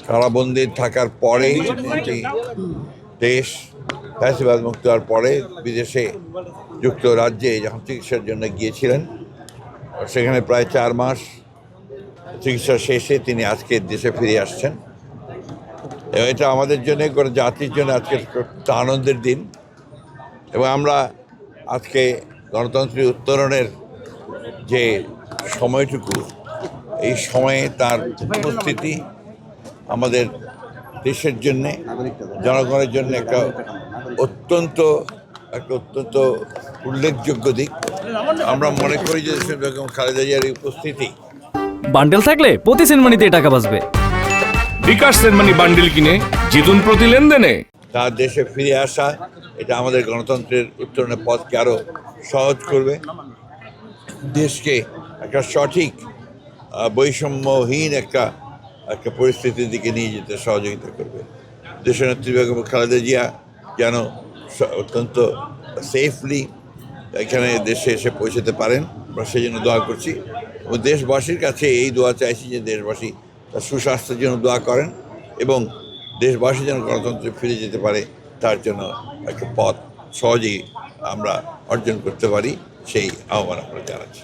কারাবন্দী থাকার পরে দেশ ফ্যাসিবাদ মুক্ত হওয়ার পরে বিদেশে যুক্তরাজ্যে যখন চিকিৎসার জন্য গিয়েছিলেন, সেখানে প্রায় 4 মাস চিকিৎসা শেষে তিনি আজকে দেশে ফিরে আসছেন। এবং এটা আমাদের জন্য, গোটা জাতির জন্য আজকে একটা আনন্দের দিন। এবং আমরা আজকে গণতন্ত্রের উত্তরণের যে সময়টুকু, এই সময়ে তার উপস্থিতি আমাদের দেশের জন্যে, জনগণের জন্য একটা অত্যন্ত উল্লেখযোগ্য দিক। আমরা মনে করি যে দেশের বেগম খালেদা জিয়ার এই উপস্থিতি, বান্ডেল থাকলে প্রতি সেনমানিতে টাকা বাঁচবে। বিকাশ সেনমানি বান্ডেল কিনে জিতুন প্রতি লেনদেনে। তার দেশে ফিরে আসা, এটা আমাদের গণতন্ত্রের উত্তরণের পথকে আরো সহজ করবে, দেশকে একটা সঠিক বৈষম্যহীন একটা পরিস্থিতির দিকে নিয়ে যেতে সহযোগিতা করবে। দেশনেত্রী বেগম খালেদা জিয়া যেন অত্যন্ত সেফলি এখানে দেশে এসে পৌঁছতে পারেন, আমরা সেই জন্য দোয়া করছি। এবং দেশবাসীর কাছে এই দোয়া চাইছি যে দেশবাসী তার সুস্বাস্থ্যের জন্য দোয়া করেন এবং দেশবাসী যেন গণতন্ত্রে ফিরে যেতে পারে, তার জন্য একটা পথ সহজেই আমরা অর্জন করতে পারি, সেই আহ্বান আমরা জানাচ্ছি।